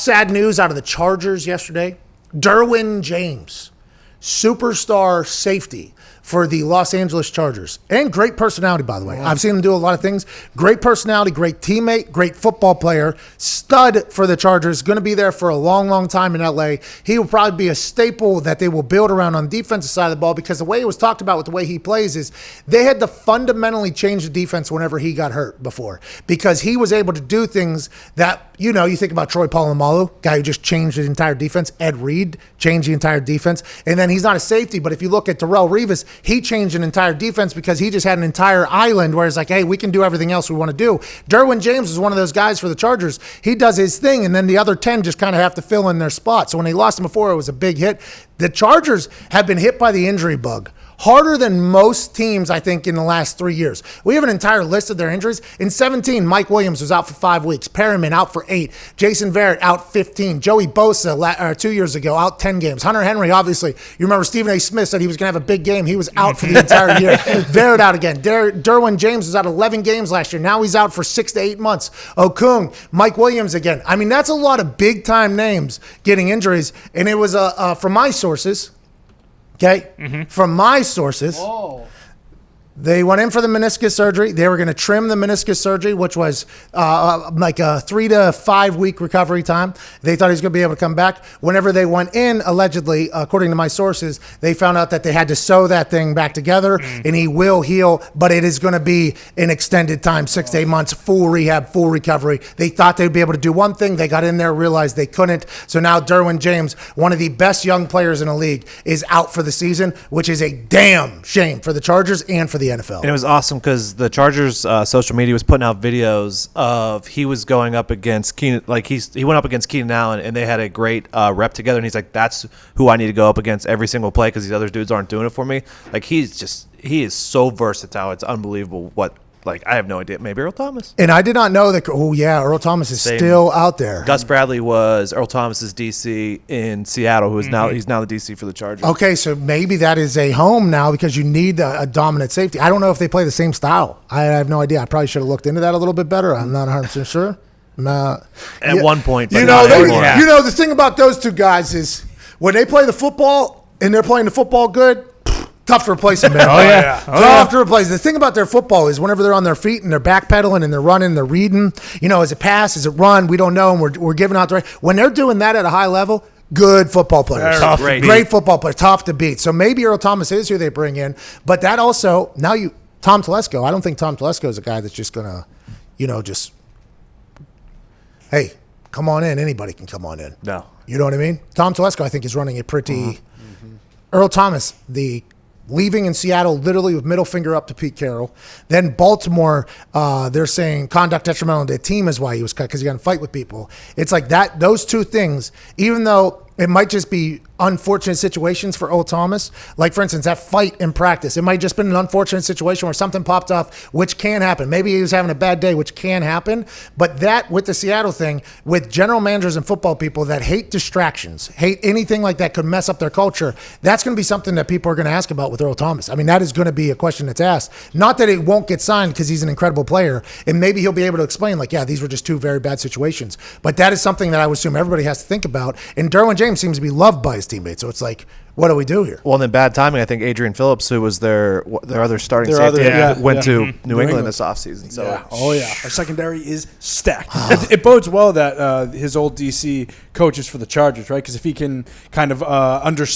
Sad news out of the Chargers yesterday. Derwin James, superstar safety for the Los Angeles Chargers. And great personality, by the way. I've seen him do a lot of things. Great personality, great teammate, great football player. Stud for the Chargers. Going to be there for a long, long time in L.A. He will probably be a staple that they will build around on the defensive side of the ball, because the way it was talked about with the way he plays is they had to fundamentally change the defense whenever he got hurt before, because he was able to do things that, you know, you think about Troy Polamalu, guy who just changed the entire defense. Ed Reed changed the entire defense. And then he's not a safety, but if you look at Darrelle Revis, he changed an entire defense because he just had an entire island where it's like, hey, we can do everything else we want to do. Derwin James is one of those guys for the Chargers. He does his thing, and then the other 10 just kind of have to fill in their spot. So when they lost him before, it was a big hit. The Chargers have been hit by the injury bug harder than most teams, I think, in the last 3 years. We have an entire list of their injuries. In 17, Mike Williams was out for 5 weeks. Perriman out for 8. Jason Verrett out 15. Joey Bosa 2 years ago out 10 games. Hunter Henry, obviously. You remember Stephen A. Smith said he was going to have a big game. He was out for the entire year. Verrett out again. Derwin James was out 11 games last year. Now he's out for 6 to 8 months. Okung, Mike Williams again. I mean, that's a lot of big-time names getting injuries. And it was, from my sources, from my sources, they went in for the meniscus surgery. They were going to trim the meniscus surgery, which was like a 3 to 5 week recovery time. They thought he was going to be able to come back. Whenever they went in, allegedly, according to my sources, they found out that they had to sew that thing back together, and he will heal, but it is going to be an extended time, 6 to 8 months, full rehab, full recovery. They thought they'd be able to do one thing. They got in there, realized they couldn't. So now Derwin James, one of the best young players in the league, is out for the season, which is a damn shame for the Chargers and for the NFL. And it was awesome because the Chargers social media was putting out videos of he was going up against Keenan, like he went up against Keenan Allen, and they had a great rep together. And he's like, "That's who I need to go up against every single play because these other dudes aren't doing it for me." Like he is so versatile. It's unbelievable what. Like, I have no idea. Maybe Earl Thomas. And I did not know that. Oh, yeah, Earl Thomas is still out there. Gus Bradley was Earl Thomas's DC in Seattle, who is now he's now the DC for the Chargers. Okay, so maybe that is a home now because you need a dominant safety. I don't know if they play the same style. I have no idea. I probably should have looked into that a little bit better. I'm not 100% sure. At one point. But you know, the thing about those two guys is when they play the football and they're playing the football good, tough to replace them, man. Tough to replace. The thing about their football is whenever they're on their feet and they're backpedaling and they're running, they're reading, you know, is it pass, is it run? We don't know, and we're giving out the right. When they're doing that at a high level, good football players. Great football players. Tough to beat. So maybe Earl Thomas is who they bring in, but that also, now Tom Telesco, I don't think Tom Telesco is a guy that's just going to, you know, just, hey, come on in. Anybody can come on in. No. You know what I mean? Tom Telesco, I think, is running a pretty Earl Thomas, leaving in Seattle literally with middle finger up to Pete Carroll. Then Baltimore, they're saying conduct detrimental to the team is why he was cut because he got in a fight with people. It's like that. Those two things, even though it might just be unfortunate situations for Earl Thomas, like for instance, that fight in practice, it might just been an unfortunate situation where something popped off, which can happen. Maybe he was having a bad day, which can happen. But that with the Seattle thing, with general managers and football people that hate distractions, hate anything like that could mess up their culture, that's going to be something that people are going to ask about with Earl Thomas. I mean, that is going to be a question that's asked. Not that it won't get signed because he's an incredible player, and maybe he'll be able to explain, like, yeah, these were just two very bad situations. But that is something that I would assume everybody has to think about. And Derwin James seems to be loved by his teammates. So it's like, what do we do here? Well, and then bad timing. I think Adrian Phillips, who was their other starting safety, went to New England this offseason. So. Yeah. Oh, yeah. Our secondary is stacked. It bodes well that his old DC coaches for the Chargers, right? Because if he can kind of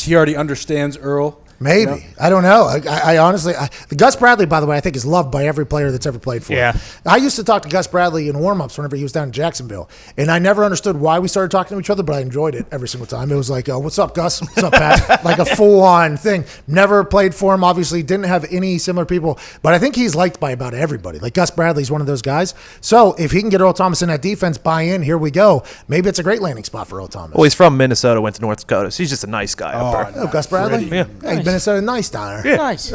he already understands Earl. Maybe. You know? I don't know. I honestly, Gus Bradley, by the way, I think is loved by every player that's ever played for him. I used to talk to Gus Bradley in warm-ups whenever he was down in Jacksonville, and I never understood why we started talking to each other, but I enjoyed it every single time. It was like, what's up, Gus? What's up, Pat? Like a full-on thing. Never played for him, obviously. Didn't have any similar people, but I think he's liked by about everybody. Like Gus Bradley's one of those guys. So if he can get Earl Thomas in that defense, buy in, here we go. Maybe it's a great landing spot for Earl Thomas. Well, he's from Minnesota, went to North Dakota, so he's just a nice guy. Gus Bradley? Yeah. Hey, Minnesota, nice down there. Yeah. Nice.